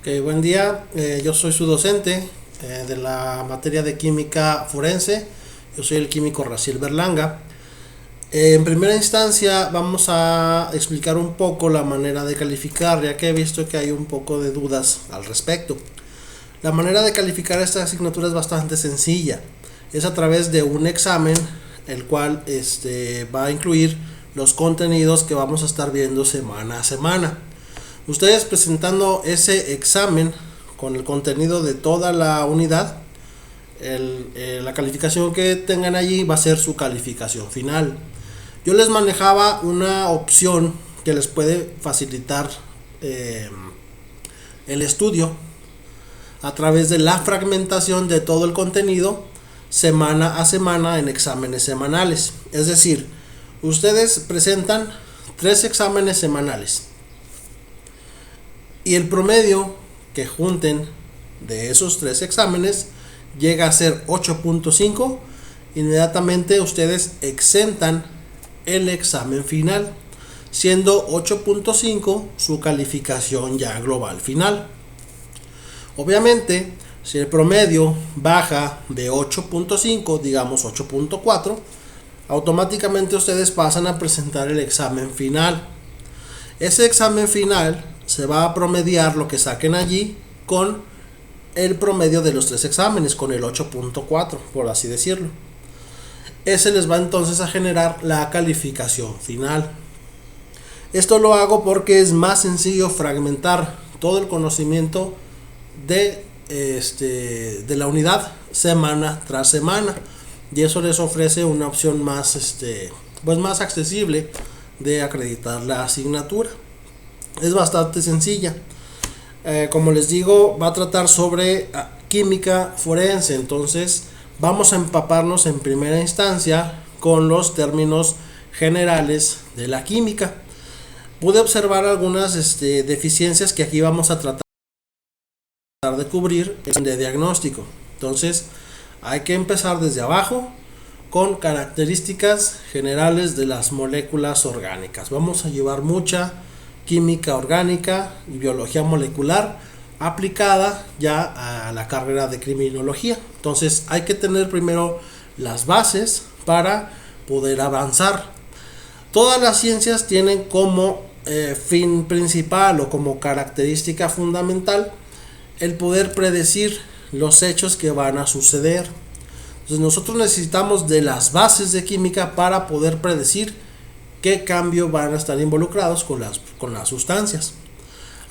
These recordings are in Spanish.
Buen día, yo soy su docente de la materia de química forense. Yo soy el químico Raciel Berlanga. En primera instancia vamos a explicar un poco la manera de calificar, ya que he visto que hay un poco de dudas al respecto. La manera de calificar esta asignatura es bastante sencilla. Es a través de un examen, el cual va a incluir los contenidos que vamos a estar viendo semana a semana. Ustedes presentando ese examen con el contenido de toda la unidad, la calificación que tengan allí va a ser su calificación final. Yo les manejaba una opción que les puede facilitar el estudio a través de la fragmentación de todo el contenido semana a semana en exámenes semanales. Es decir, ustedes presentan 3 exámenes semanales y el promedio que junten de esos 3 exámenes llega a ser 8.5. Inmediatamente ustedes exentan el examen final, siendo 8.5 su calificación ya global final. Obviamente, si el promedio baja de 8.5, digamos 8.4, automáticamente ustedes pasan a presentar el examen final. Ese examen final se va a promediar lo que saquen allí con el promedio de los 3 exámenes, con el 8.4, por así decirlo. Ese les va entonces a generar la calificación final. Esto lo hago porque es más sencillo fragmentar todo el conocimiento de la unidad semana tras semana, y eso les ofrece una opción más más accesible de acreditar la asignatura. Es bastante sencilla. Como les digo, va a tratar sobre química forense, entonces vamos a empaparnos en primera instancia con los términos generales de la química. Pude observar algunas deficiencias que aquí vamos a tratar de cubrir de diagnóstico. Entonces hay que empezar desde abajo con características generales de las moléculas orgánicas. Vamos a llevar mucha química orgánica y biología molecular aplicada ya a la carrera de criminología. Entonces hay que tener primero las bases para poder avanzar. Todas las ciencias tienen como fin principal o como característica fundamental el poder predecir los hechos que van a suceder. Entonces nosotros necesitamos de las bases de química para poder predecir qué cambio van a estar involucrados con las sustancias.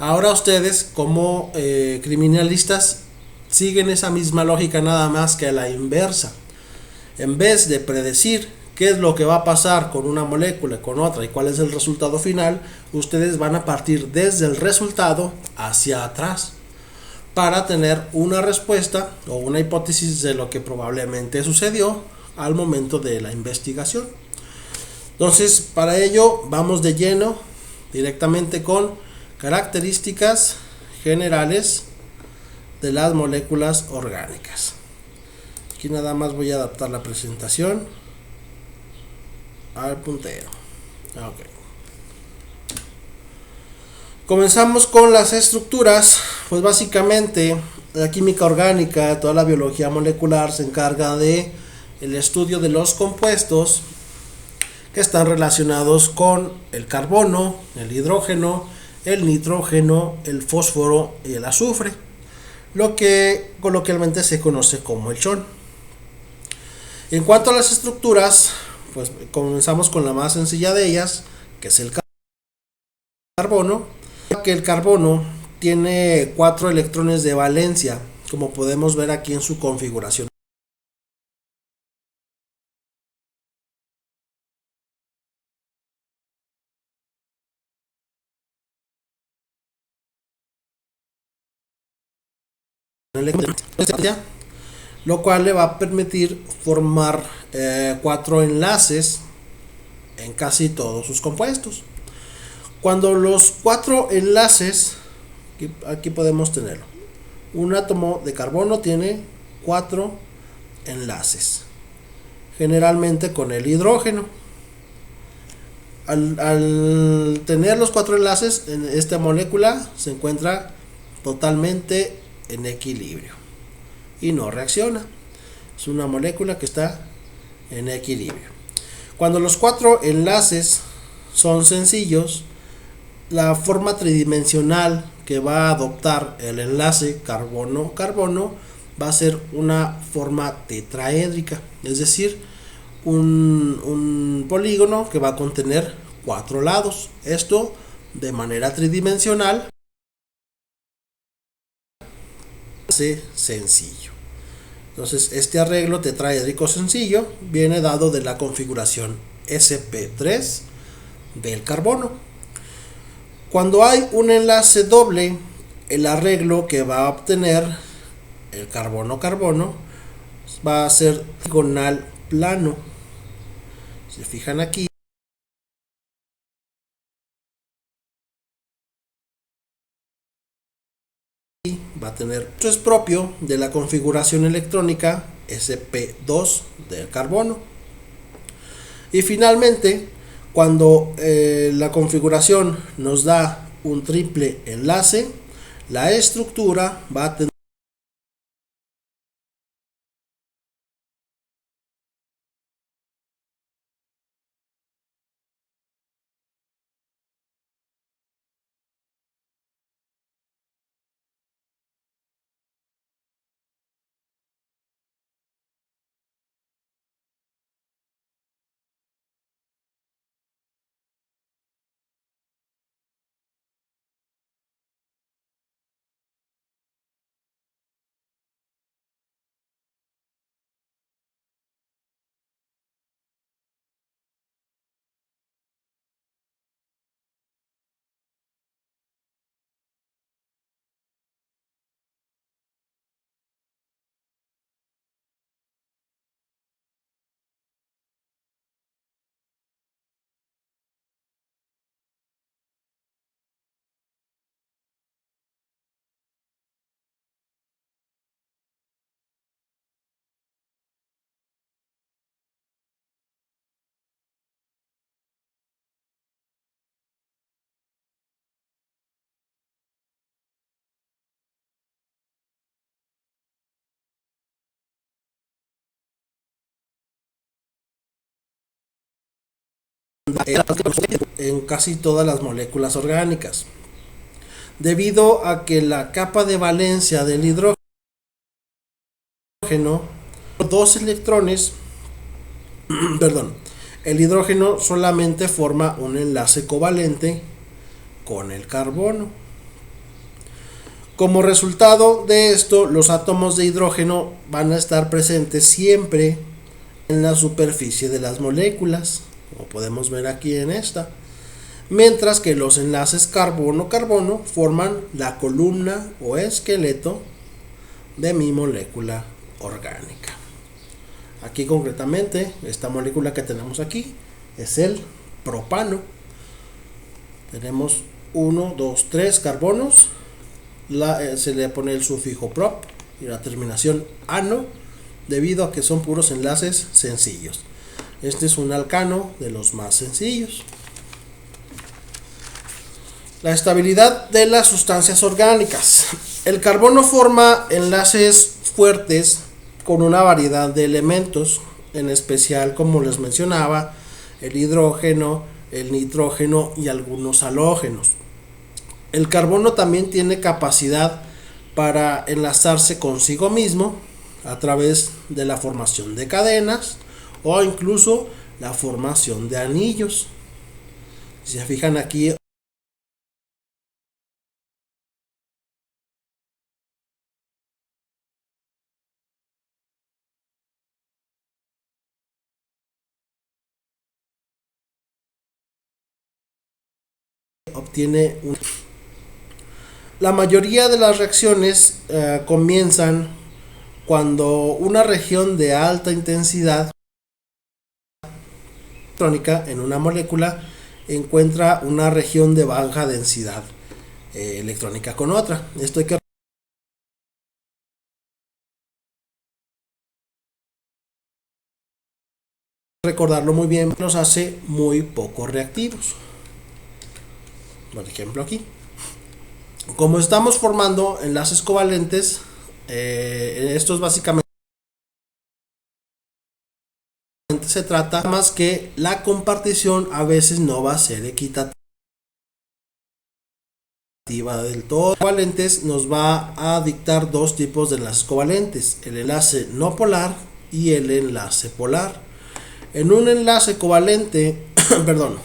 Ahora ustedes como criminalistas siguen esa misma lógica, nada más que a la inversa. En vez de predecir qué es lo que va a pasar con una molécula, con otra y cuál es el resultado final, ustedes van a partir desde el resultado hacia atrás para tener una respuesta o una hipótesis de lo que probablemente sucedió al momento de la investigación. Entonces, para ello vamos de lleno directamente con características generales de las moléculas orgánicas. Aquí nada más voy a adaptar la presentación al puntero. Okay. Comenzamos con las estructuras. Pues básicamente la química orgánica, toda la biología molecular se encarga de el estudio de los compuestos que están relacionados con el carbono, el hidrógeno, el nitrógeno, el fósforo y el azufre, lo que coloquialmente se conoce como el chon. En cuanto a las estructuras, pues comenzamos con la más sencilla de ellas, que es el carbono. Que el carbono tiene 4 electrones de valencia, como podemos ver aquí en su configuración lo cual le va a permitir formar 4 enlaces en casi todos sus compuestos. Cuando los 4 enlaces, aquí podemos tenerlo, un átomo de carbono tiene 4 enlaces, generalmente con el hidrógeno. Al tener los 4 enlaces, en esta molécula se encuentra totalmente en equilibrio y no reacciona. Es una molécula que está en equilibrio. Cuando los 4 enlaces son sencillos, la forma tridimensional que va a adoptar el enlace carbono-carbono va a ser una forma tetraédrica, es decir, un polígono que va a contener 4 lados. Esto de manera tridimensional hace sencillo. Entonces este arreglo tetraédrico sencillo viene dado de la configuración sp3 del carbono. Cuando hay un enlace doble, el arreglo que va a obtener el carbono-carbono va a ser diagonal plano. Si se fijan aquí, va a tener, esto es propio de la configuración electrónica sp2 del carbono. Y finalmente, cuando la configuración nos da un triple enlace, la estructura va a tener en casi todas las moléculas orgánicas, debido a que la capa de valencia del hidrógeno, dos electrones, perdón, el hidrógeno solamente forma un enlace covalente con el carbono. Como resultado de esto, los átomos de hidrógeno van a estar presentes siempre en la superficie de las moléculas, como podemos ver aquí en esta, mientras que los enlaces carbono-carbono forman la columna o esqueleto de mi molécula orgánica. Aquí concretamente, esta molécula que tenemos aquí es el propano. Tenemos 1, 2, 3 carbonos, se le pone el sufijo prop y la terminación ano, debido a que son puros enlaces sencillos. Este es un alcano de los más sencillos. La estabilidad de las sustancias orgánicas. El carbono forma enlaces fuertes con una variedad de elementos, en especial, como les mencionaba, el hidrógeno, el nitrógeno y algunos halógenos. El carbono también tiene capacidad para enlazarse consigo mismo a través de la formación de cadenas o incluso la formación de anillos. Si se fijan aquí, obtiene un... La mayoría de las reacciones comienzan cuando una región de alta intensidad electrónica en una molécula encuentra una región de baja densidad electrónica con otra. Esto hay que recordarlo muy bien, nos hace muy poco reactivos. Por ejemplo aquí. Como estamos formando enlaces covalentes, estos básicamente se trata más que la compartición a veces no va a ser equitativa del todo. Covalentes nos va a dictar dos tipos de enlaces covalentes: el enlace no polar y el enlace polar. En un enlace covalente, perdón,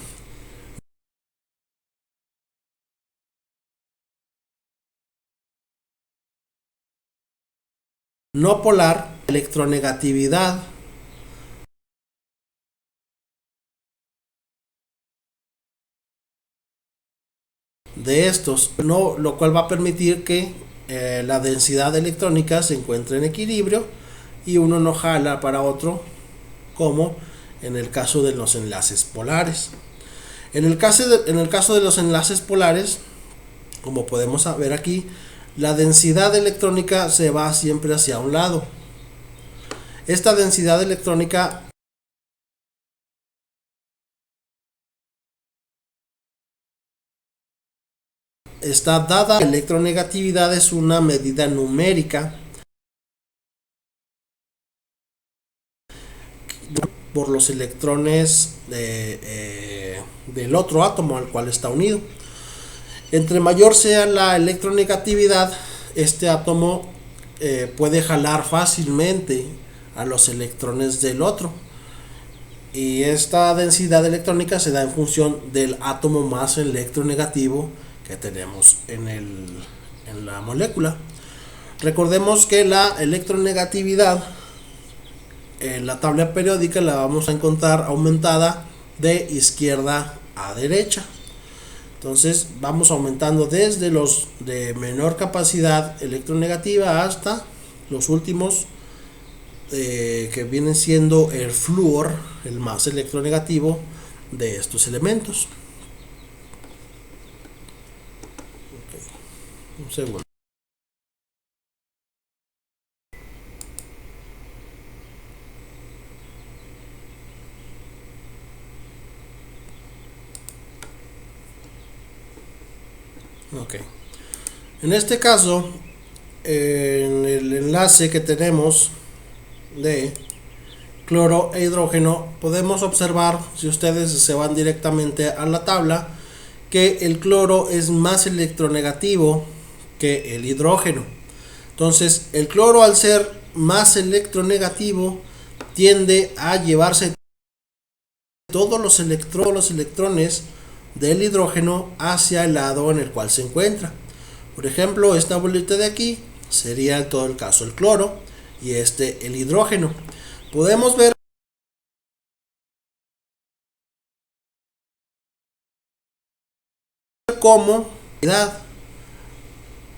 no polar, electronegatividad de estos, no, lo cual va a permitir que la densidad electrónica se encuentre en equilibrio y uno no jala para otro, como en el caso de los enlaces polares. En el caso de los enlaces polares, como podemos ver aquí, la densidad electrónica se va siempre hacia un lado. Esta densidad electrónica está dada. La electronegatividad es una medida numérica por los electrones del otro átomo al cual está unido. Entre mayor sea la electronegatividad, este átomo puede jalar fácilmente a los electrones del otro. Y esta densidad electrónica se da en función del átomo más electronegativo que tenemos en la molécula. Recordemos que la electronegatividad en la tabla periódica la vamos a encontrar aumentada de izquierda a derecha. Entonces vamos aumentando desde los de menor capacidad electronegativa hasta los últimos que vienen siendo el flúor, el más electronegativo de estos elementos. Okay. Un segundo. Ok. En este caso, en el enlace que tenemos de cloro e hidrógeno, podemos observar, si ustedes se van directamente a la tabla, que el cloro es más electronegativo que el hidrógeno. Entonces, el cloro, al ser más electronegativo, tiende a llevarse todos los electrones del hidrógeno hacia el lado en el cual se encuentra. Por ejemplo, esta bolita de aquí sería en todo el caso el cloro y este el hidrógeno. Podemos ver cómo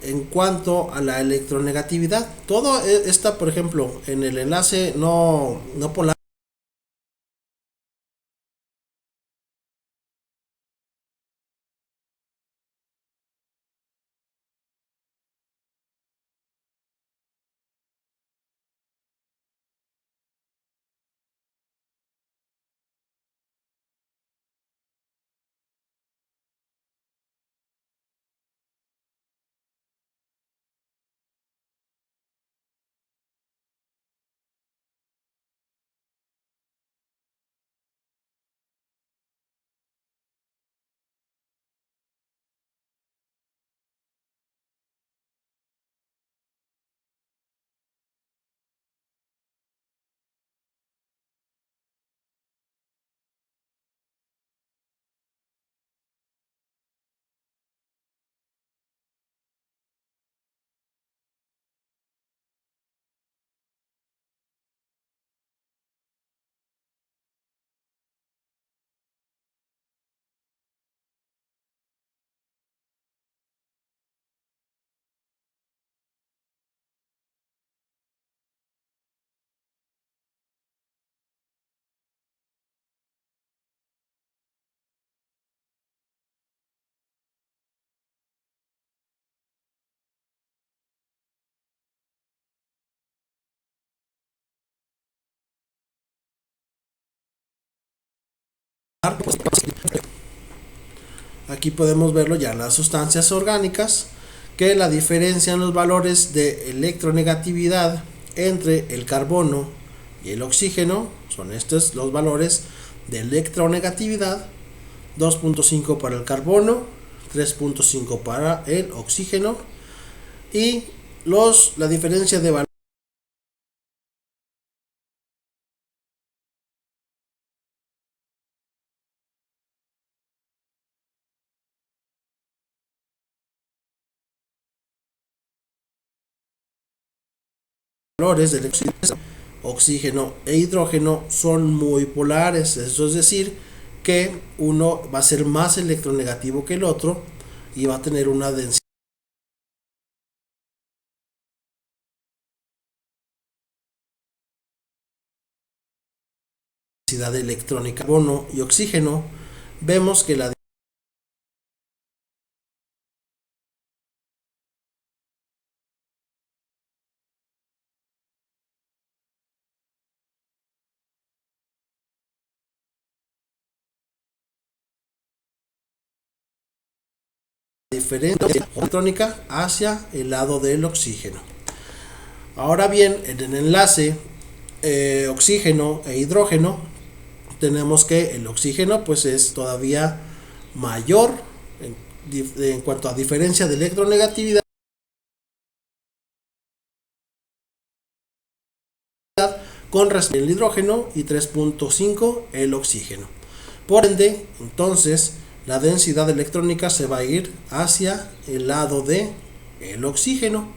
en cuanto a la electronegatividad, todo está, por ejemplo, en el enlace no polar, aquí podemos verlo ya en las sustancias orgánicas. que la diferencia en los valores de electronegatividad entre el carbono y el oxígeno son estos los valores de electronegatividad: 2.5 para el carbono, 3.5 para el oxígeno, y la diferencia de valores del oxígeno e hidrógeno son muy polares. Eso es decir, que uno va a ser más electronegativo que el otro y va a tener una densidad electrónica. Carbono y oxígeno, vemos que la diferencia electrónica hacia el lado del oxígeno. Ahora bien, en el enlace oxígeno e hidrógeno, tenemos que el oxígeno pues es todavía mayor en cuanto a diferencia de electronegatividad con respecto al hidrógeno y 3.5 el oxígeno. Por ende, entonces, la densidad electrónica se va a ir hacia el lado de el oxígeno,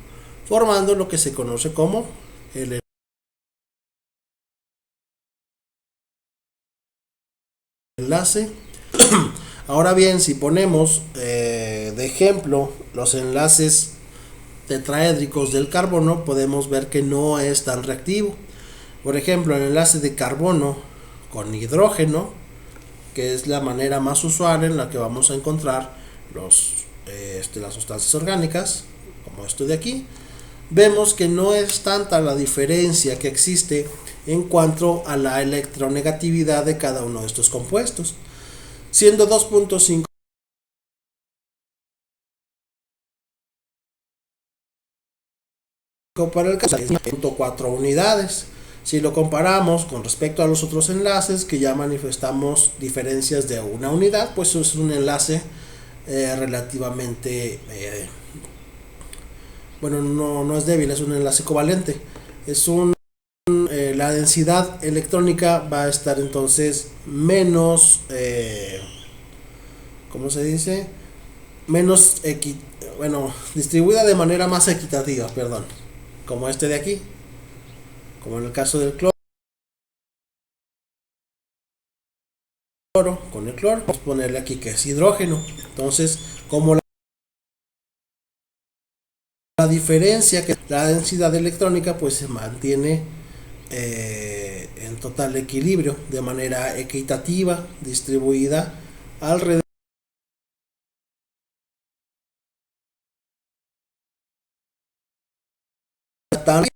formando lo que se conoce como el enlace. Ahora bien, si ponemos de ejemplo los enlaces tetraédricos del carbono, podemos ver que no es tan reactivo. Por ejemplo, el enlace de carbono con hidrógeno, que es la manera más usual en la que vamos a encontrar las sustancias orgánicas, como esto de aquí, vemos que no es tanta la diferencia que existe en cuanto a la electronegatividad de cada uno de estos compuestos, siendo 2.5 para el caso 4 unidades. Si lo comparamos con respecto a los otros enlaces que ya manifestamos diferencias de una unidad, pues es un enlace relativamente bueno, no es débil, es un enlace covalente. La densidad electrónica va a estar entonces menos ¿cómo se dice? Menos distribuida de manera más equitativa, perdón, como este de aquí, como en el caso del cloro. Con el cloro, vamos a ponerle aquí que es hidrógeno. Entonces, como la diferencia, que la densidad electrónica pues se mantiene en total equilibrio, de manera equitativa, distribuida alrededor. También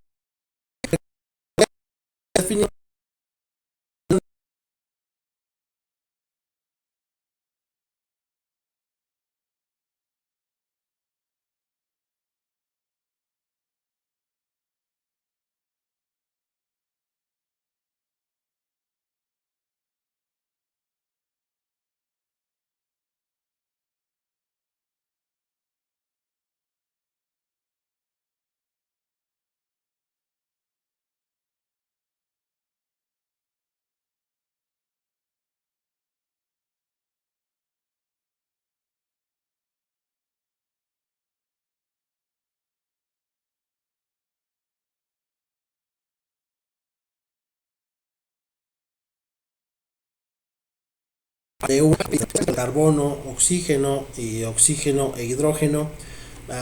de carbono, oxígeno e hidrógeno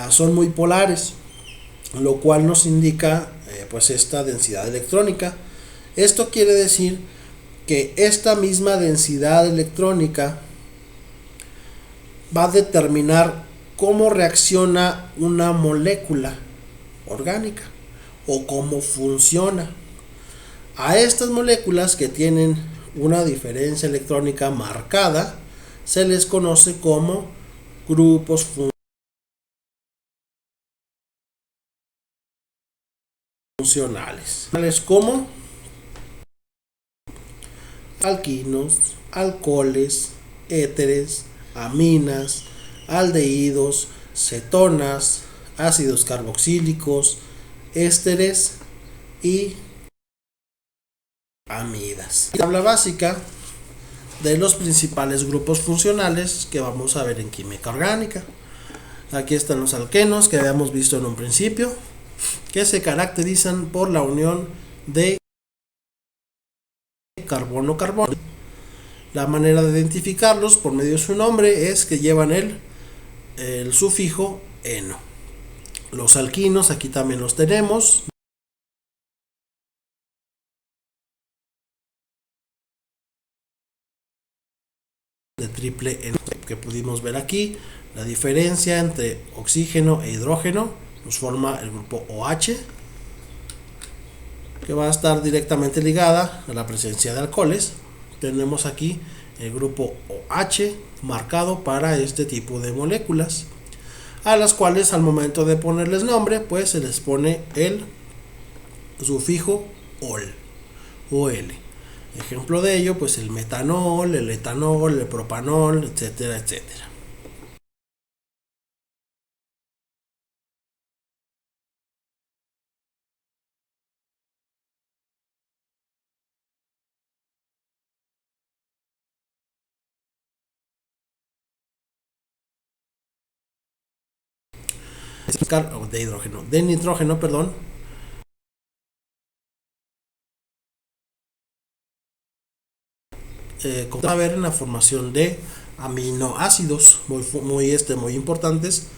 son muy polares, lo cual nos indica pues esta densidad electrónica. Esto quiere decir que esta misma densidad electrónica va a determinar cómo reacciona una molécula orgánica o cómo funciona. A estas moléculas que tienen una diferencia electrónica marcada se les conoce como grupos funcionales. funcionales, tales como alquinos, alcoholes, éteres, aminas, aldehídos, cetonas, ácidos carboxílicos, ésteres y amidas. Tabla básica de los principales grupos funcionales que vamos a ver en química orgánica. Aquí están los alquenos que habíamos visto en un principio, que se caracterizan por la unión de carbono-carbono. La manera de identificarlos por medio de su nombre es que llevan el sufijo eno. Los alquinos aquí también los tenemos. De triple eno que pudimos ver aquí. La diferencia entre oxígeno e hidrógeno nos forma el grupo OH, que va a estar directamente ligada a la presencia de alcoholes. Tenemos aquí el grupo OH marcado para este tipo de moléculas, a las cuales al momento de ponerles nombre pues se les pone el sufijo ol, OL. Ejemplo de ello pues el metanol, el etanol, el propanol, etcétera, etcétera. De hidrógeno, de nitrógeno, perdón. Como a ver en la formación de aminoácidos muy importantes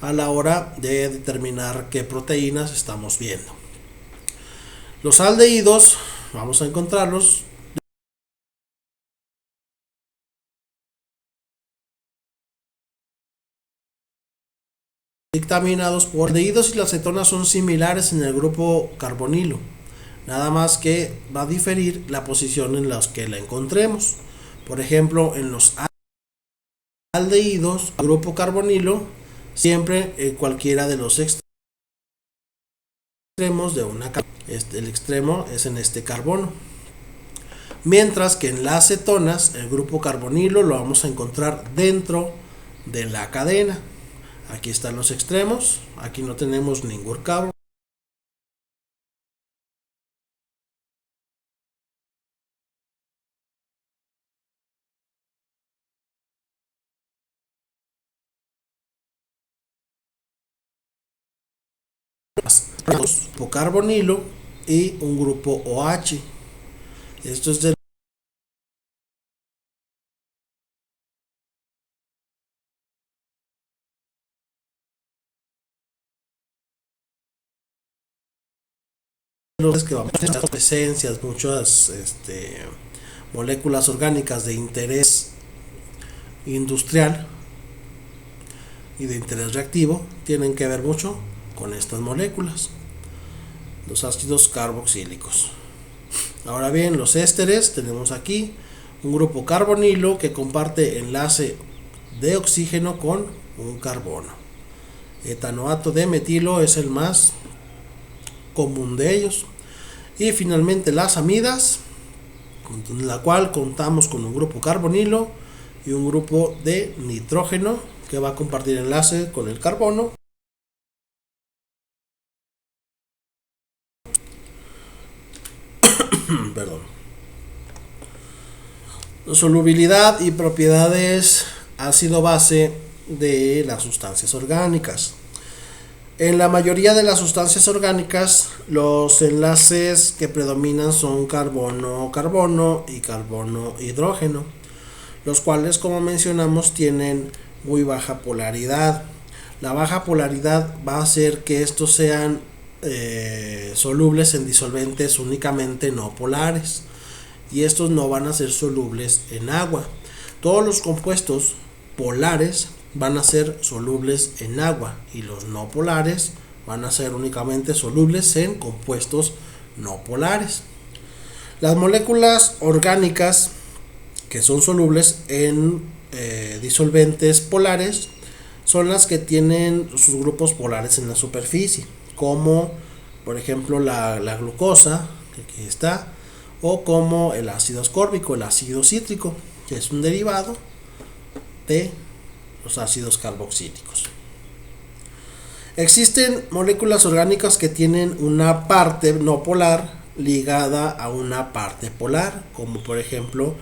a la hora de determinar qué proteínas estamos viendo. Los aldehídos vamos a encontrarlos dictaminados por aldehídos, y las cetonas son similares en el grupo carbonilo, nada más que va a diferir la posición en la que la encontremos. Por ejemplo, en los aldehídos, grupo carbonilo, siempre en cualquiera de los extremos de una el extremo es en este carbono. Mientras que en las cetonas, el grupo carbonilo lo vamos a encontrar dentro de la cadena. Aquí están los extremos, aquí no tenemos ningún cabo. Grupo carbonilo y un grupo OH. Esto es de los que vamos a tener presencias, muchas moléculas orgánicas de interés industrial y de interés reactivo tienen que ver mucho con estas moléculas, los ácidos carboxílicos. Ahora bien, los ésteres, tenemos aquí un grupo carbonilo que comparte enlace de oxígeno con un carbono. Etanoato de metilo es el más común de ellos. Y finalmente las amidas, en la cual contamos con un grupo carbonilo y un grupo de nitrógeno que va a compartir enlace con el carbono. Perdón. Solubilidad y propiedades ácido-base de las sustancias orgánicas. En la mayoría de las sustancias orgánicas, los enlaces que predominan son carbono-carbono y carbono-hidrógeno, los cuales, como mencionamos, tienen muy baja polaridad. La baja polaridad va a hacer que estos sean solubles en disolventes únicamente no polares, y estos no van a ser solubles en agua. Todos los compuestos polares van a ser solubles en agua, y los no polares van a ser únicamente solubles en compuestos no polares. Las moléculas orgánicas que son solubles en disolventes polares son las que tienen sus grupos polares en la superficie, como por ejemplo la glucosa, que aquí está, o como el ácido ascórbico, el ácido cítrico, que es un derivado de los ácidos carboxílicos. Existen moléculas orgánicas que tienen una parte no polar ligada a una parte polar, como por ejemplo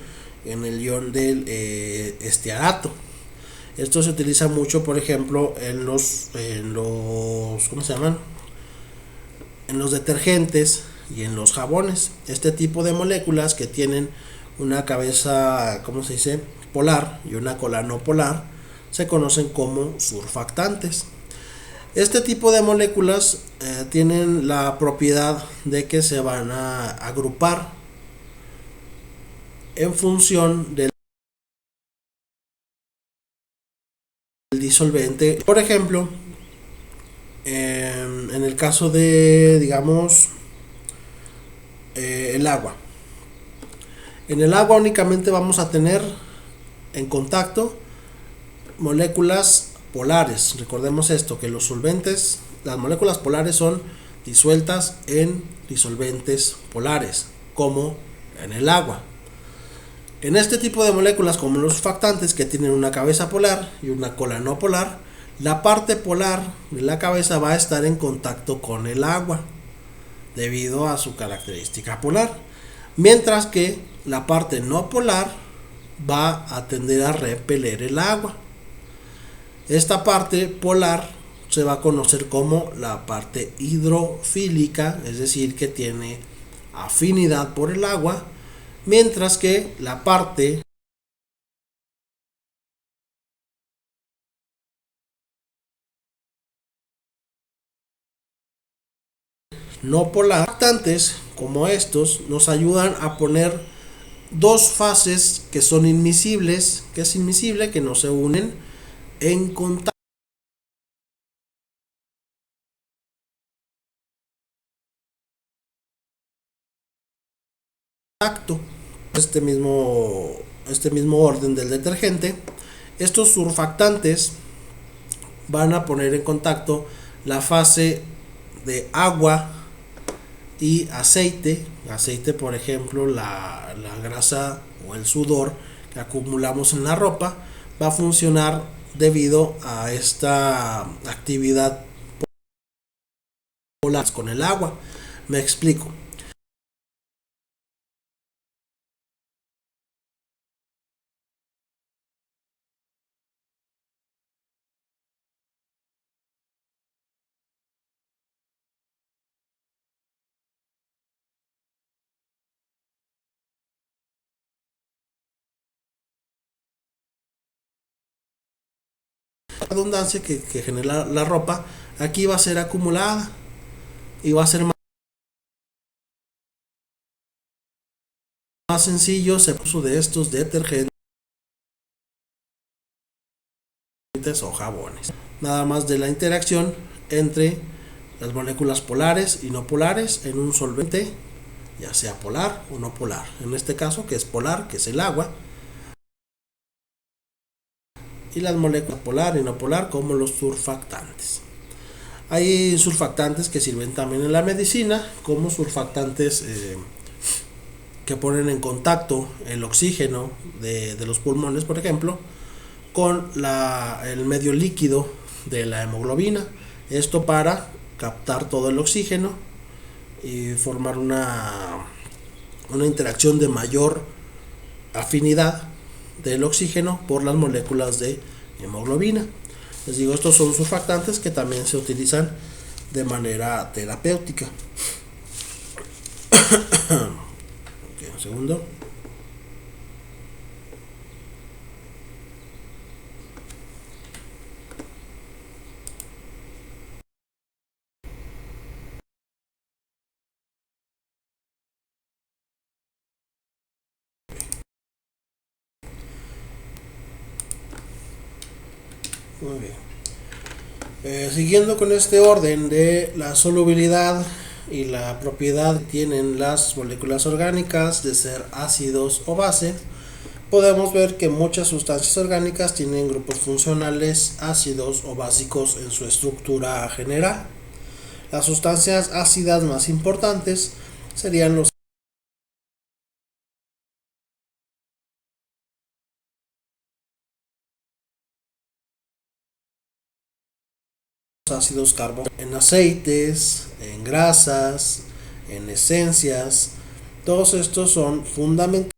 en el ion del estearato. Esto se utiliza mucho, por ejemplo, en los ¿cómo se llaman? En los detergentes y en los jabones. Este tipo de moléculas que tienen una cabeza, ¿cómo se dice?, polar y una cola no polar, se conocen como surfactantes. Este tipo de moléculas tienen la propiedad de que se van a agrupar en función del disolvente. Por ejemplo, en el caso de, digamos, el agua. En el agua únicamente vamos a tener en contacto moléculas polares. Recordemos esto, que los solventes, las moléculas polares son disueltas en disolventes polares, como en el agua. En este tipo de moléculas, como los surfactantes, que tienen una cabeza polar y una cola no polar, la parte polar de la cabeza va a estar en contacto con el agua debido a su característica polar, mientras que la parte no polar va a tender a repeler el agua. Esta parte polar se va a conocer como la parte hidrofílica, es decir, que tiene afinidad por el agua, mientras que la parte no polar. Surfactantes como estos nos ayudan a poner dos fases que son inmiscibles, que es inmiscible, que no se unen en contacto. Este mismo orden del detergente, estos surfactantes van a poner en contacto la fase de agua y aceite, por ejemplo la grasa o el sudor que acumulamos en la ropa, va a funcionar debido a esta actividad polar con el agua. Me explico. Redundancia que genera la ropa aquí va a ser acumulada y va a ser más sencillo el uso de estos detergentes o jabones, nada más de la interacción entre las moléculas polares y no polares en un solvente, ya sea polar o no polar, en este caso que es polar, que es el agua, y las moléculas polar y no polar como los surfactantes. Hay surfactantes que sirven también en la medicina, como surfactantes que ponen en contacto el oxígeno de los pulmones, por ejemplo, con el medio líquido de la hemoglobina. Esto para captar todo el oxígeno y formar una interacción de mayor afinidad del oxígeno por las moléculas de hemoglobina. Les digo, estos son surfactantes que también se utilizan de manera terapéutica. Okay, un segundo. Muy bien. Siguiendo con este orden de la solubilidad y la propiedad que tienen las moléculas orgánicas de ser ácidos o bases, podemos ver que muchas sustancias orgánicas tienen grupos funcionales ácidos o básicos en su estructura general. Las sustancias ácidas más importantes serían los ácidos carbónicos en aceites, en grasas, en esencias. Todos estos son fundamentales.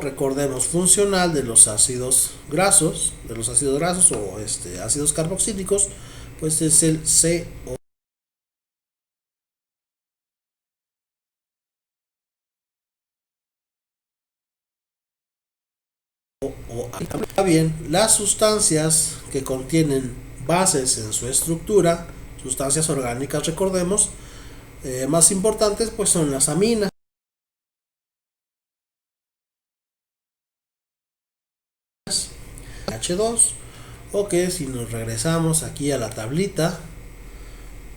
Recordemos, funcional de los ácidos grasos, o ácidos carboxílicos, pues es el CO. Bien, las sustancias que contienen bases en su estructura, sustancias orgánicas, recordemos, más importantes pues son las aminas. H2, o que si nos regresamos aquí a la tablita,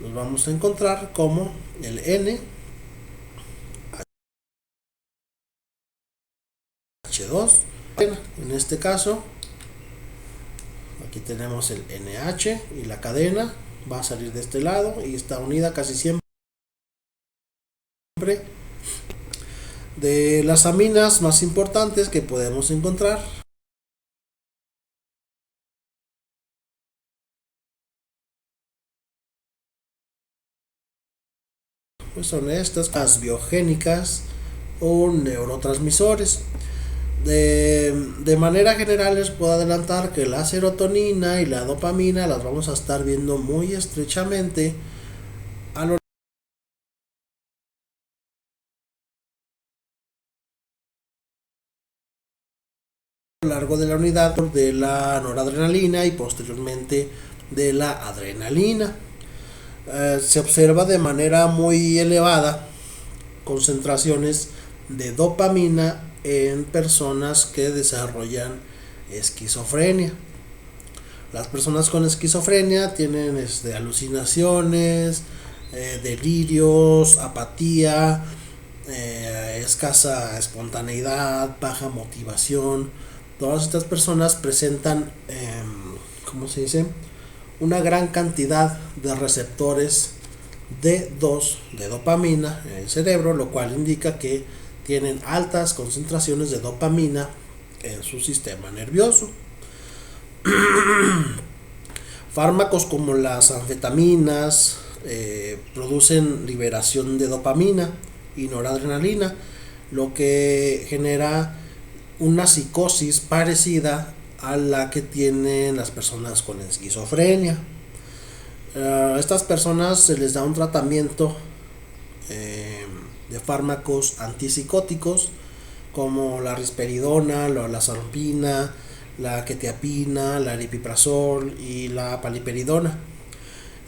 nos vamos a encontrar como el N, H2. En este caso, aquí tenemos el NH y la cadena va a salir de este lado y está unida casi siempre. De las aminas más importantes que podemos encontrar, pues son estas, las biogénicas o neurotransmisores. De manera general les puedo adelantar que la serotonina y la dopamina las vamos a estar viendo muy estrechamente a lo largo de la unidad de la noradrenalina y posteriormente de la adrenalina. Se observa de manera muy elevada concentraciones de dopamina en personas que desarrollan esquizofrenia. Las personas con esquizofrenia tienen alucinaciones, delirios, apatía, escasa espontaneidad, baja motivación. Todas estas personas presentan, ¿cómo se dice?, una gran cantidad de receptores D2 de dopamina en el cerebro, lo cual indica que tienen altas concentraciones de dopamina en su sistema nervioso. Fármacos como las anfetaminas producen liberación de dopamina y noradrenalina, lo que genera una psicosis parecida a la que tienen las personas con esquizofrenia. A estas personas se les da un tratamiento de fármacos antipsicóticos como la risperidona, la sarpina, la quetiapina, la aripiprazol y la paliperidona.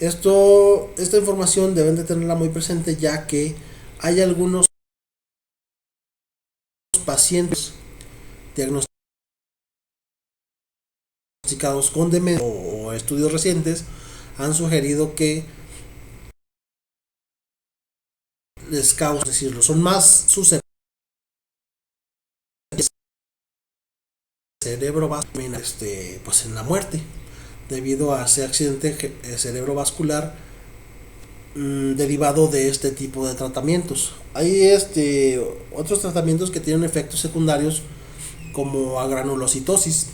Esta información deben de tenerla muy presente, ya que hay algunos pacientes diagnosticados con demencia o estudios recientes han sugerido que les causa, es decir, son más susceptibles cerebrovascular, pues en la muerte debido a ese accidente cerebrovascular derivado de este tipo de tratamientos. Hay otros tratamientos que tienen efectos secundarios como agranulocitosis,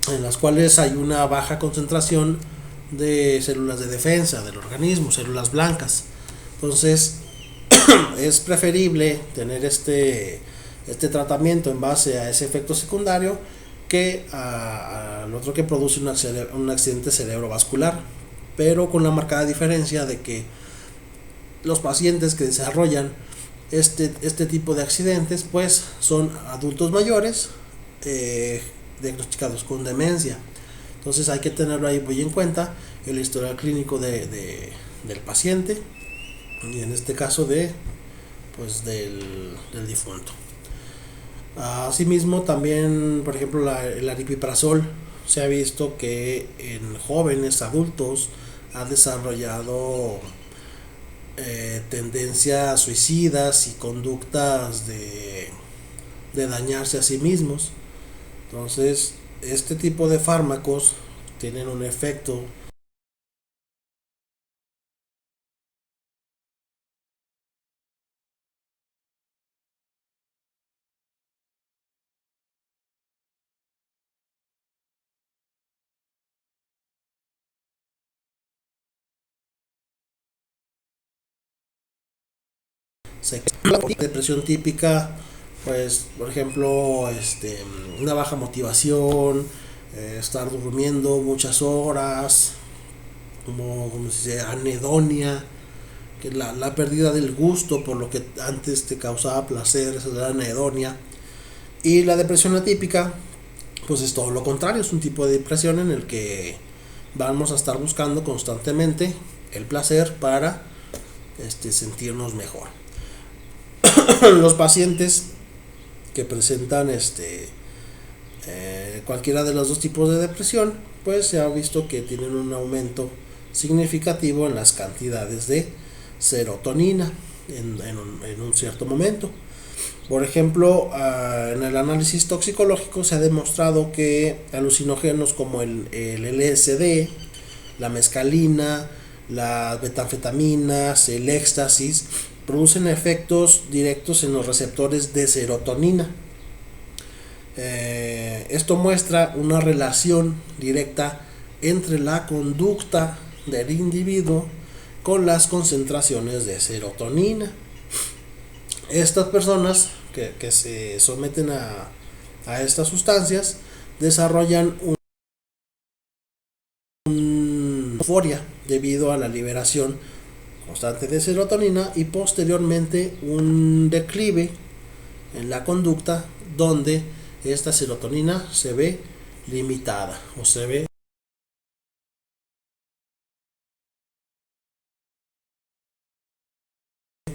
en las cuales hay una baja concentración de células de defensa del organismo, células blancas. Entonces es preferible tener este tratamiento en base a ese efecto secundario que al otro que produce un accidente cerebrovascular, pero con la marcada diferencia de que los pacientes que desarrollan este tipo de accidentes pues son adultos mayores diagnosticados con demencia. Entonces hay que tenerlo ahí muy en cuenta, el historial clínico del paciente y en este caso del difunto. Asimismo también, por ejemplo, el aripiprazol se ha visto que en jóvenes adultos ha desarrollado tendencias suicidas y conductas de dañarse a sí mismos. Entonces este tipo de fármacos tienen un efecto La depresión típica, pues por ejemplo, una baja motivación, estar durmiendo muchas horas, como se dice, anedonia, que la pérdida del gusto por lo que antes te causaba placer, esa es la anedonia. Y la depresión atípica, pues es todo lo contrario, es un tipo de depresión en el que vamos a estar buscando constantemente el placer para sentirnos mejor. Los pacientes que presentan cualquiera de los dos tipos de depresión, pues se ha visto que tienen un aumento significativo en las cantidades de serotonina en un cierto momento. Por ejemplo, en el análisis toxicológico se ha demostrado que alucinógenos como el LSD, la mescalina, las metanfetaminas, el éxtasis, producen efectos directos en los receptores de serotonina. Esto muestra una relación directa entre la conducta del individuo con las concentraciones de serotonina. Estas personas que se someten a estas sustancias desarrollan una euforia debido a la liberación constante de serotonina y posteriormente un declive en la conducta donde esta serotonina se ve limitada o se ve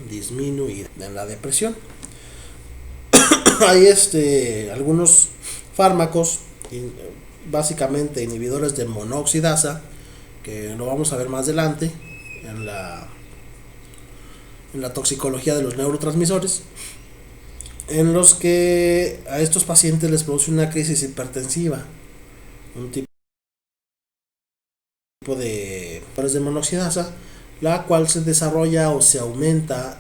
disminuida. En la depresión hay algunos fármacos, básicamente inhibidores de monoxidasa, que lo vamos a ver más adelante en la toxicología de los neurotransmisores, en los que a estos pacientes les produce una crisis hipertensiva, un tipo de monoxidasa, la cual se desarrolla o se aumenta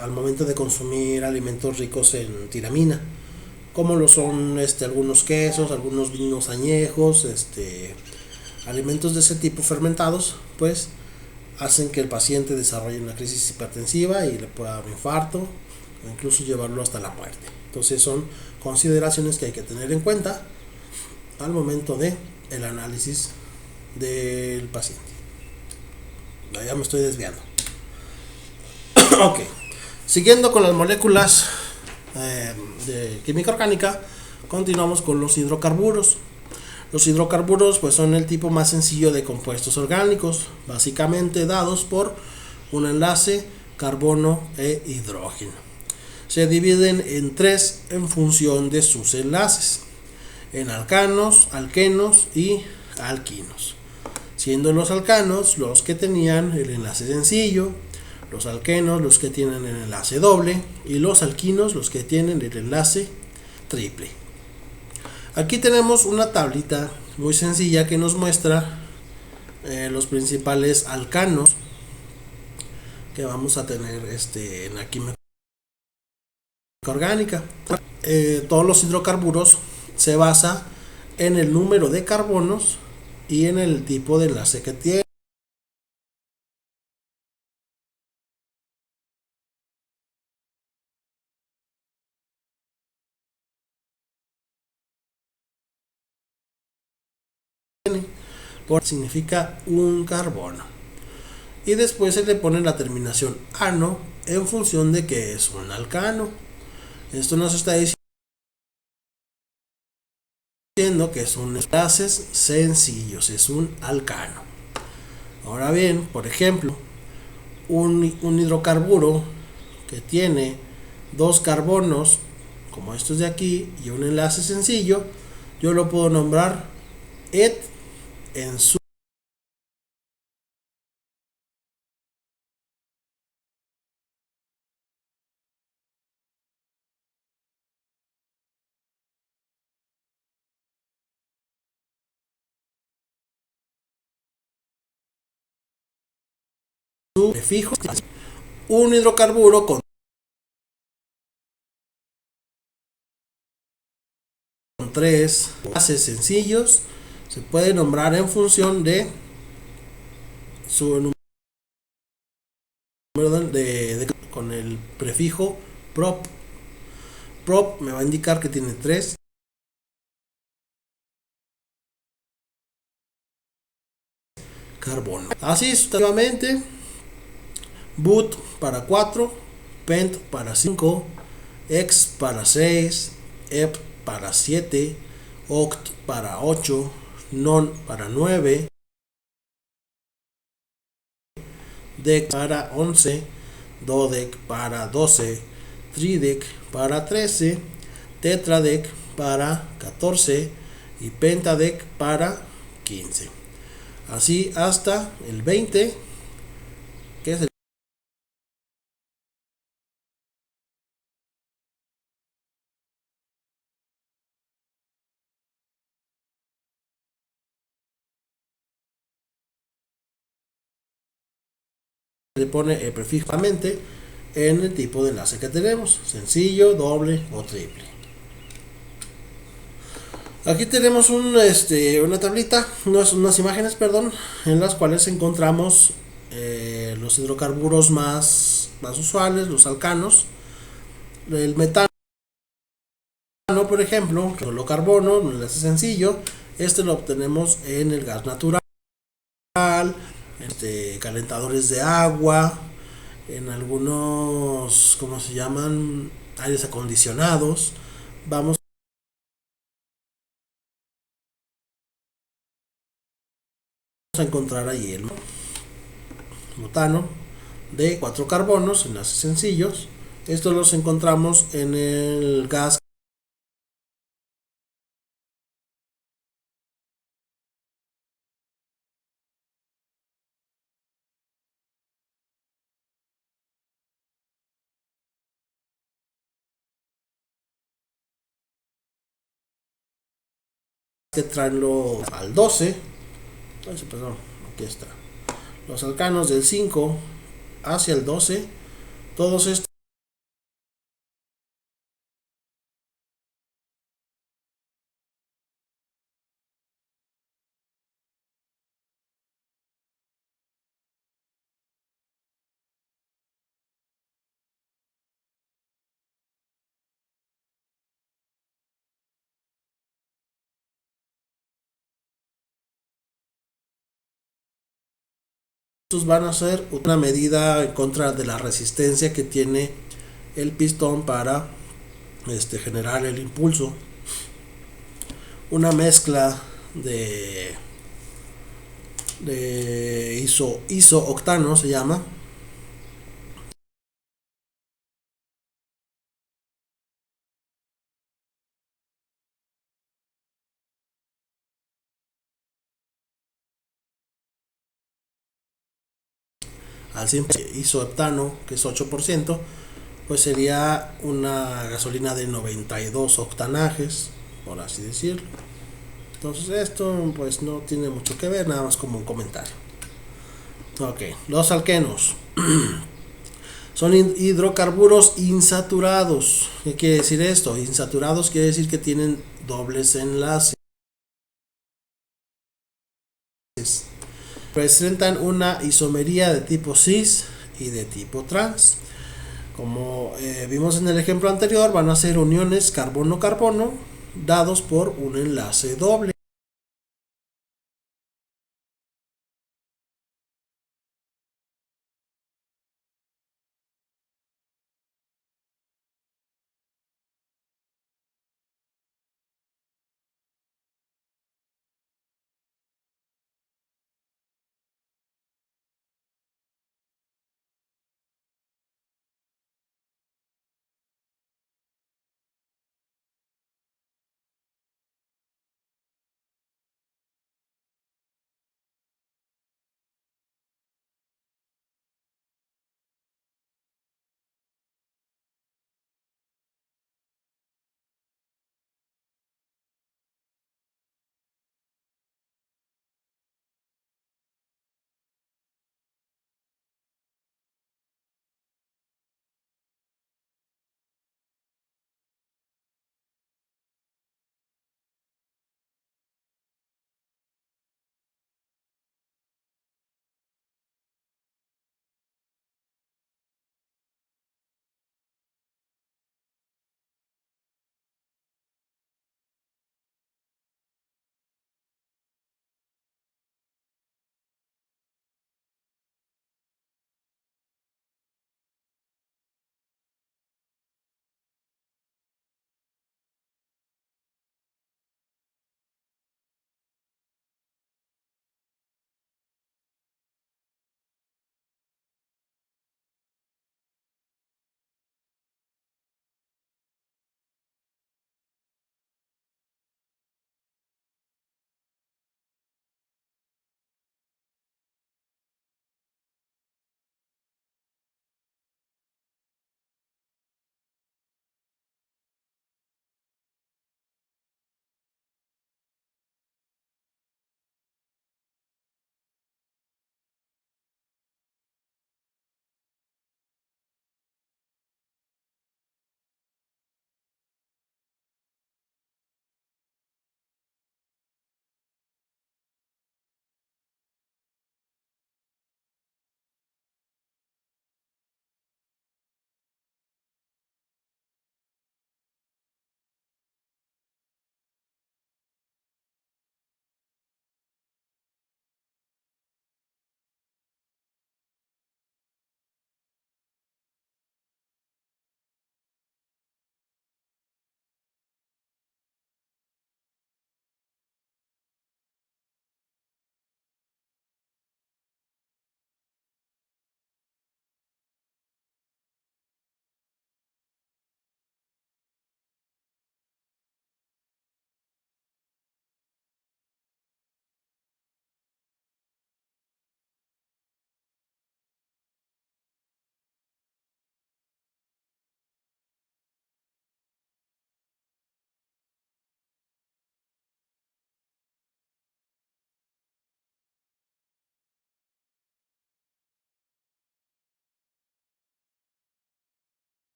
al momento de consumir alimentos ricos en tiramina, como lo son algunos quesos, algunos vinos añejos, alimentos de ese tipo fermentados, pues hacen que el paciente desarrolle una crisis hipertensiva y le pueda dar un infarto o incluso llevarlo hasta la muerte. Entonces son consideraciones que hay que tener en cuenta al momento de el análisis del paciente. Ya me estoy desviando. Ok, siguiendo con las moléculas de química orgánica, continuamos con los hidrocarburos. Los hidrocarburos pues son el tipo más sencillo de compuestos orgánicos, básicamente dados por un enlace carbono e hidrógeno. Se dividen en tres en función de sus enlaces, en alcanos, alquenos y alquinos, siendo los alcanos los que tenían el enlace sencillo, los alquenos los que tienen el enlace doble y los alquinos los que tienen el enlace triple. Aquí tenemos una tablita muy sencilla que nos muestra los principales alcanos que vamos a tener en la química orgánica. Todos los hidrocarburos se basa en el número de carbonos y en el tipo de enlace que tiene. Por significa un carbono. Y después se le pone la terminación ano en función de que es un alcano. Esto nos está diciendo que son enlaces sencillos, es un alcano. Ahora bien, por ejemplo, un hidrocarburo que tiene dos carbonos, como estos de aquí, y un enlace sencillo, yo lo puedo nombrar et en su prefijo. Un hidrocarburo con tres enlaces sencillos se puede nombrar en función de su número con el prefijo prop. Prop me va a indicar que tiene 3 carbono. Así sucesivamente. Boot para 4, Pent para 5, Ex para 6, Ep para 7, Oct para 8, Non para 9, Dec para 11, Dodec para 12, Tridec para 13, Tetradec para 14 y Pentadec para 15. Así hasta el 20, que es el le pone el prefijo en el tipo de enlace que tenemos, sencillo, doble o triple. Aquí tenemos una tablita, unas imágenes, perdón, en las cuales encontramos los hidrocarburos más usuales, los alcanos, el metano, por ejemplo, solo carbono, un enlace sencillo. Este lo obtenemos en el gas natural, calentadores de agua, en algunos, ¿cómo se llaman? Aires acondicionados. Vamos a encontrar ahí el butano de 4 carbonos, enlaces sencillos. Estos los encontramos en el gas que traen al 12. Perdón, aquí está. Los alcanos del 5 hacia el 12. Todos estos van a ser una medida en contra de la resistencia que tiene el pistón para generar el impulso. Una mezcla de isooctano se llama. Al 100% isooctano, que es 8%, pues sería una gasolina de 92 octanajes, por así decirlo. Entonces esto pues no tiene mucho que ver, nada más como un comentario. Ok, los alquenos son hidrocarburos insaturados. ¿Qué quiere decir esto? Insaturados quiere decir que tienen dobles enlaces. Presentan una isomería de tipo cis y de tipo trans. Como vimos en el ejemplo anterior, van a ser uniones carbono-carbono dados por un enlace doble.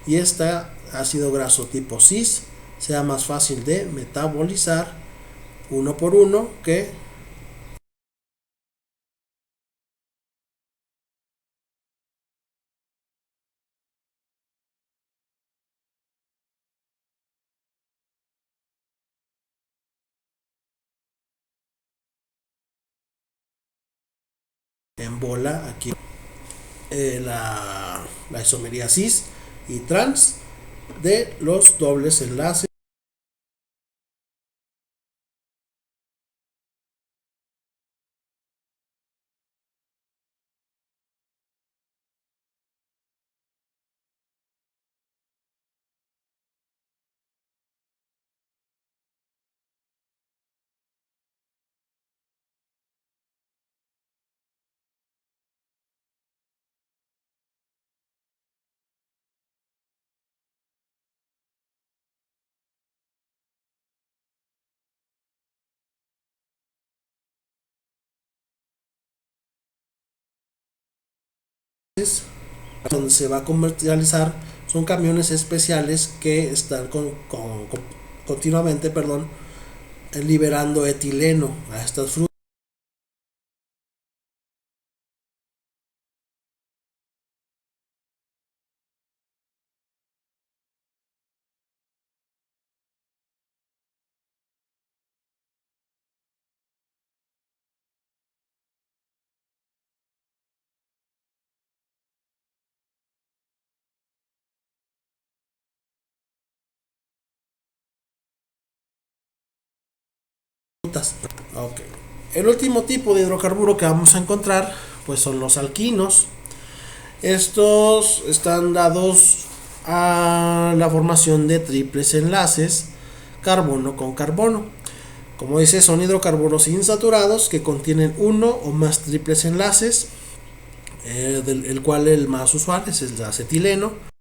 y este ácido graso tipo cis sea más fácil de metabolizar uno por uno que en bola aquí la isomería cis y trans de los dobles enlaces donde se va a comercializar son camiones especiales que están continuamente, perdón, liberando etileno a estas frutas. Okay. El último tipo de hidrocarburo que vamos a encontrar pues son los alquinos. Estos están dados a la formación de triples enlaces carbono con carbono. Como dice, son hidrocarburos insaturados que contienen uno o más triples enlaces, el cual el más usual es el acetileno.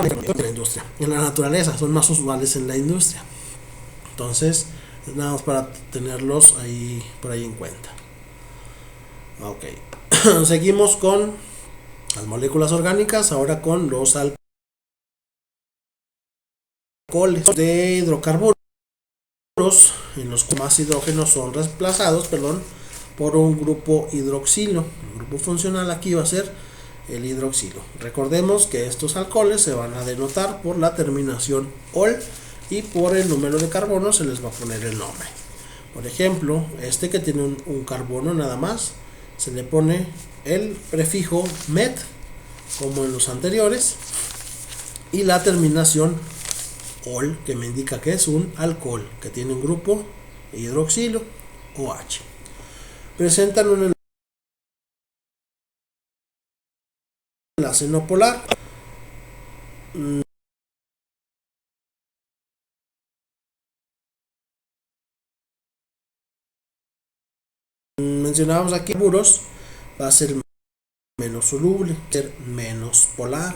En la industria, en la naturaleza, son más usuales en la industria. Entonces, nada más para tenerlos ahí por ahí en cuenta. Ok. Seguimos con las moléculas orgánicas, ahora con los alcoholes de hidrocarburos, en los que más hidrógenos son reemplazados, perdón, por un grupo hidroxilo. El grupo funcional aquí va a ser el hidroxilo. Recordemos que estos alcoholes se van a denotar por la terminación ol y por el número de carbono se les va a poner el nombre. Por ejemplo, este que tiene un carbono nada más, se le pone el prefijo met, como en los anteriores, y la terminación ol, que me indica que es un alcohol, que tiene un grupo hidroxilo OH. Presentan un enlace no polar. Mencionábamos aquí carburos, va a ser menos soluble, ser menos polar.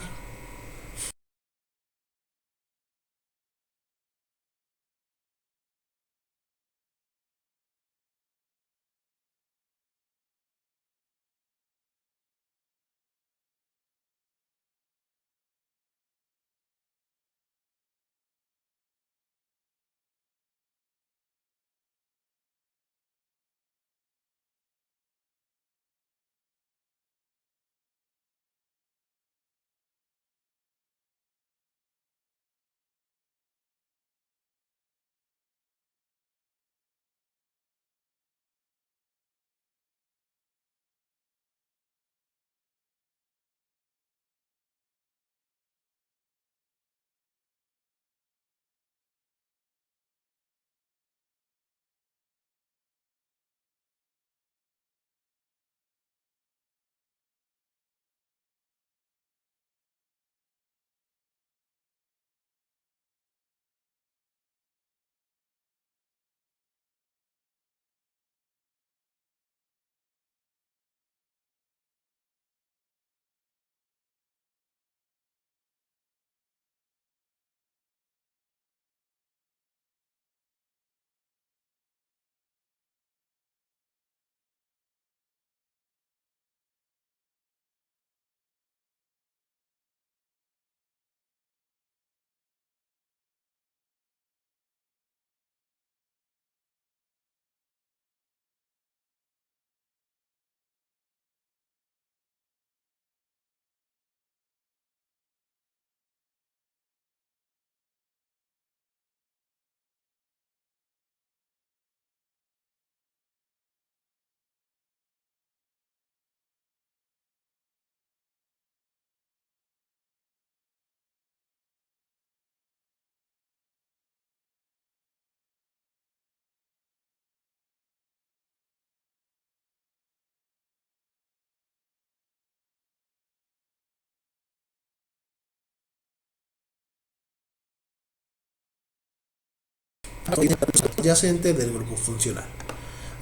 adyacente del grupo funcional.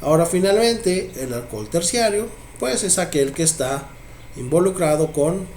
Ahora finalmente el alcohol terciario pues es aquel que está involucrado con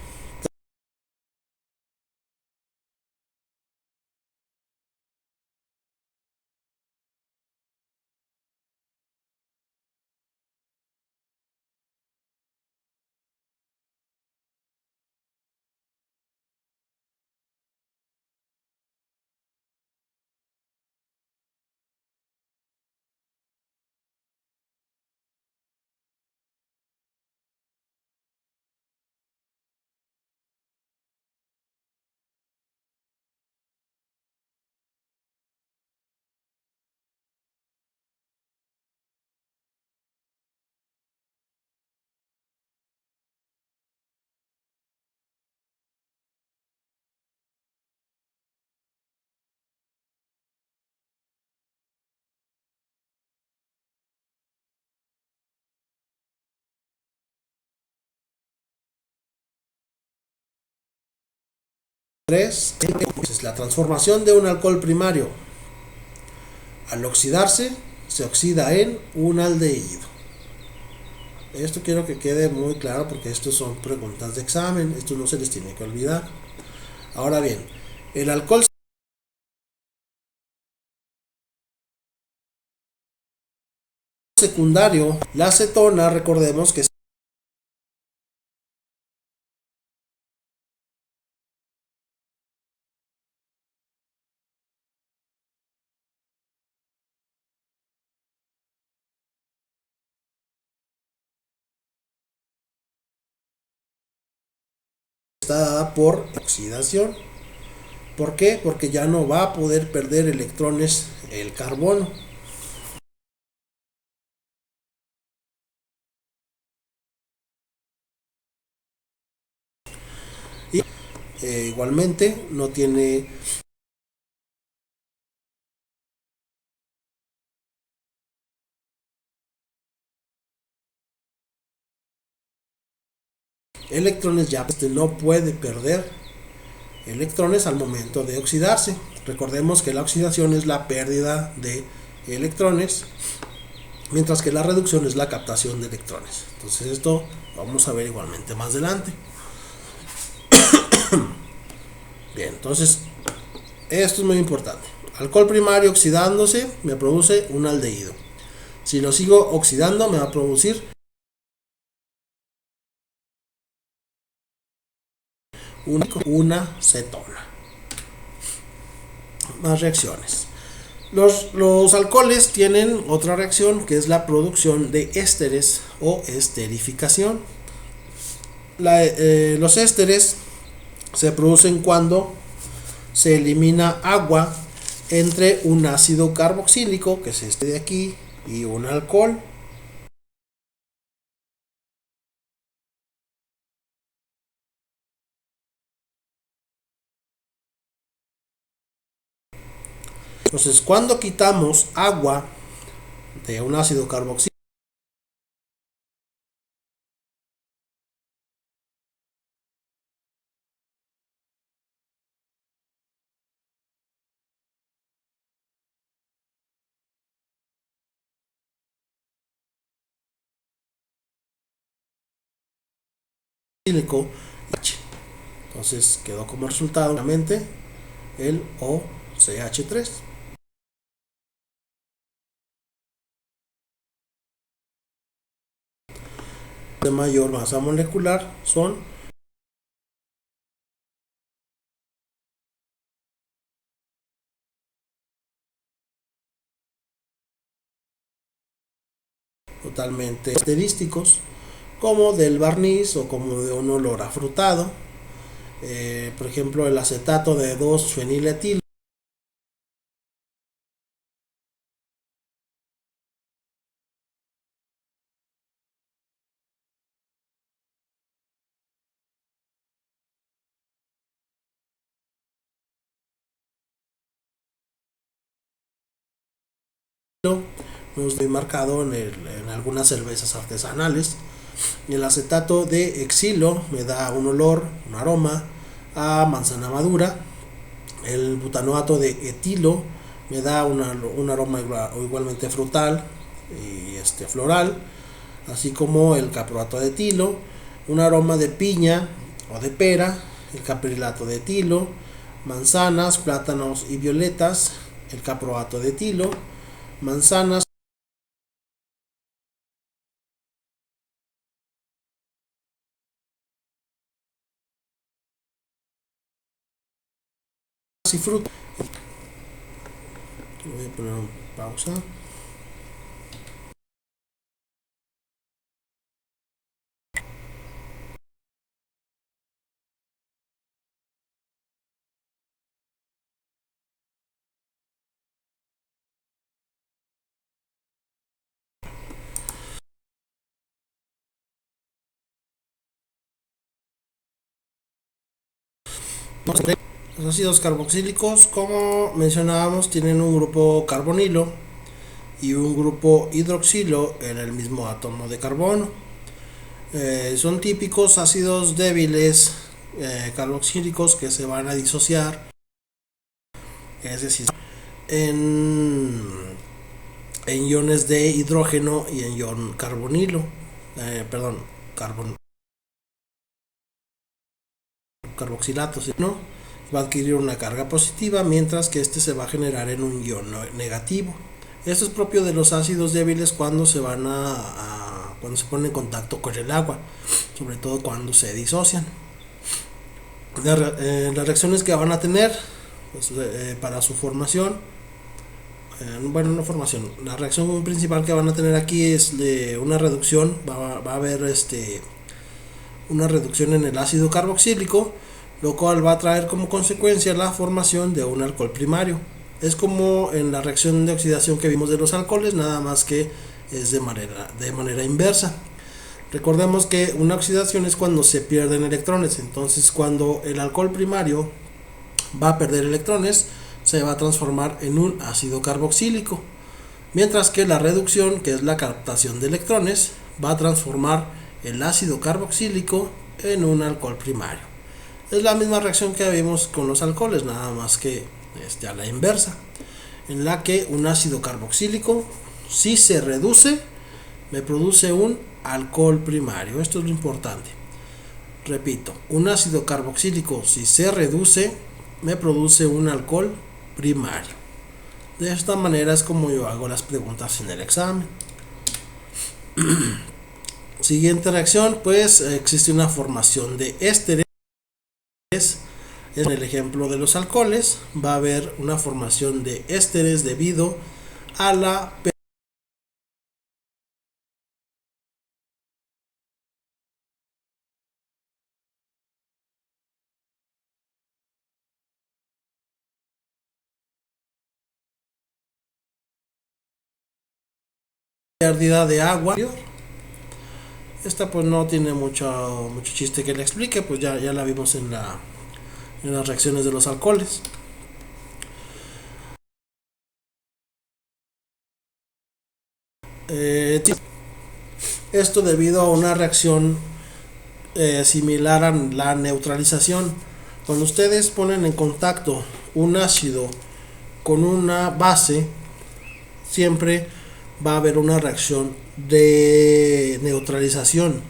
tres, es la transformación de un alcohol primario. Al oxidarse, se oxida en un aldehído. Esto quiero que quede muy claro porque estos son preguntas de examen, esto no se les tiene que olvidar. Ahora bien, el alcohol secundario, la acetona, recordemos que está dada por oxidación. ¿Por qué? Porque ya no va a poder perder electrones el carbono. Y igualmente no tiene electrones, ya no puede perder electrones al momento de oxidarse. Recordemos que la oxidación es la pérdida de electrones, mientras que la reducción es la captación de electrones. Entonces esto vamos a ver igualmente más adelante. Bien, entonces esto es muy importante. Alcohol primario oxidándose me produce un aldehído. Si lo sigo oxidando me va a producir una cetona. Más reacciones. Los alcoholes tienen otra reacción que es la producción de ésteres o esterificación. Los ésteres se producen cuando se elimina agua entre un ácido carboxílico, que es este de aquí, y un alcohol. Entonces, cuando quitamos agua de un ácido carboxílico, entonces quedó como resultado nuevamente el OCH3. De mayor masa molecular son totalmente esterísticos, como del barniz o como de un olor afrutado. Por ejemplo, el acetato de 2-feniletilo nos he marcado en algunas cervezas artesanales. El acetato de exilo me da un olor, un aroma a manzana madura. El butanoato de etilo me da un aroma igualmente frutal y floral, así como el caproato de etilo, un aroma de piña o de pera, el capriliato de etilo, manzanas, plátanos y violetas, el caproato de etilo, manzanas y frutas. Voy a poner una pausa. Los ácidos carboxílicos, como mencionábamos, tienen un grupo carbonilo y un grupo hidroxilo en el mismo átomo de carbono. Son típicos ácidos débiles carboxílicos que se van a disociar, es decir, en iones de hidrógeno y en ion carbonilo, carboxilato, ¿no? Va a adquirir una carga positiva, mientras que este se va a generar en un ion negativo. Esto es propio de los ácidos débiles cuando se van cuando se ponen en contacto con el agua, sobre todo cuando se disocian. Las reacciones que van a tener pues, para su formación, no formación, la reacción principal que van a tener aquí es de una reducción, va a haber una reducción en el ácido carboxílico, lo cual va a traer como consecuencia la formación de un alcohol primario. Es como en la reacción de oxidación que vimos de los alcoholes, nada más que es de manera inversa. Recordemos que una oxidación es cuando se pierden electrones, entonces cuando el alcohol primario va a perder electrones, se va a transformar en un ácido carboxílico, mientras que la reducción, que es la captación de electrones, va a transformar el ácido carboxílico en un alcohol primario. Es la misma reacción que vimos con los alcoholes, nada más que a la inversa, en la que un ácido carboxílico, si se reduce, me produce un alcohol primario. Esto es lo importante. Repito, un ácido carboxílico, si se reduce, me produce un alcohol primario. De esta manera es como yo hago las preguntas en el examen. Siguiente reacción, pues existe una formación de ésteres. En el ejemplo de los alcoholes va a haber una formación de ésteres debido a la pérdida de agua. Esta pues no tiene mucho chiste que le explique, pues ya la vimos en las reacciones de los alcoholes. Esto debido a una reacción similar a la neutralización. Cuando ustedes ponen en contacto un ácido con una base, siempre va a haber una reacción de neutralización.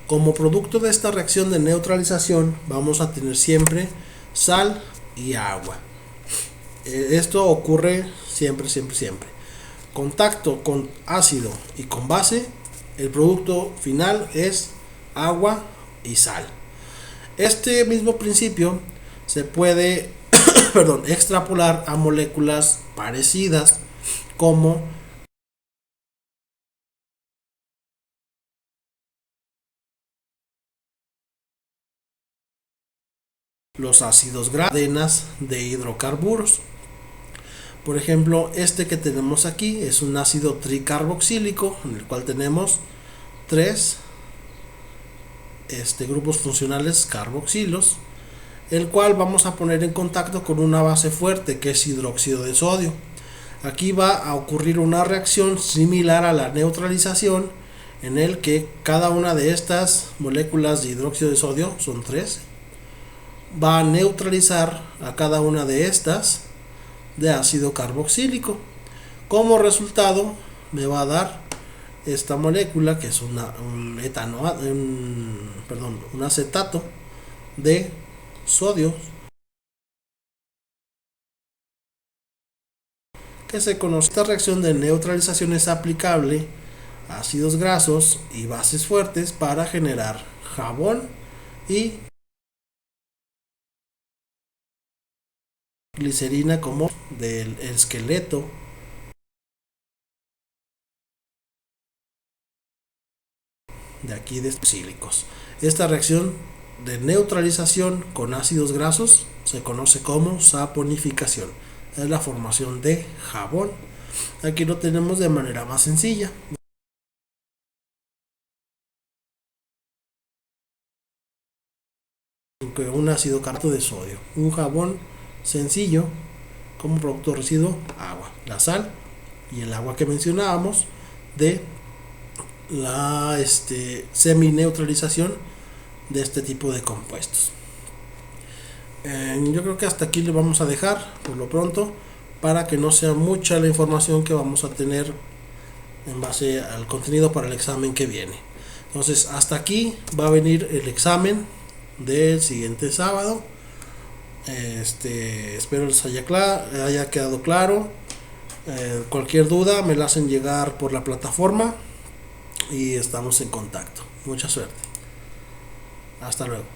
Como producto de esta reacción de neutralización vamos a tener siempre sal y agua. Esto ocurre siempre. Contacto con ácido y con base, el producto final es agua y sal. Este mismo principio se puede extrapolar a moléculas parecidas como los ácidos grasos, cadenas de hidrocarburos. Por ejemplo, este que tenemos aquí es un ácido tricarboxílico, en el cual tenemos 3 grupos funcionales carboxilos, el cual vamos a poner en contacto con una base fuerte que es hidróxido de sodio. Aquí va a ocurrir una reacción similar a la neutralización, en el que cada una de estas moléculas de hidróxido de sodio, son 3, va a neutralizar a cada una de estas, de ácido carboxílico. Como resultado me va a dar esta molécula que es un acetato de sodio, que se conoce. Esta reacción de neutralización es aplicable a ácidos grasos y bases fuertes para generar jabón y glicerina como del esqueleto de aquí de carboxílicos. Esta reacción de neutralización con ácidos grasos se conoce como saponificación. Es la formación de jabón. Aquí lo tenemos de manera más sencilla. Un ácido carbonato de sodio, un jabón sencillo como producto residuo, agua, la sal y el agua que mencionábamos de la semi-neutralización de este tipo de compuestos. Yo creo que hasta aquí le vamos a dejar por lo pronto, para que no sea mucha la información que vamos a tener en base al contenido para el examen que viene. Entonces hasta aquí va a venir el examen del siguiente sábado. Espero les haya quedado claro. Cualquier duda me la hacen llegar por la plataforma y estamos en contacto. Mucha suerte. Hasta luego.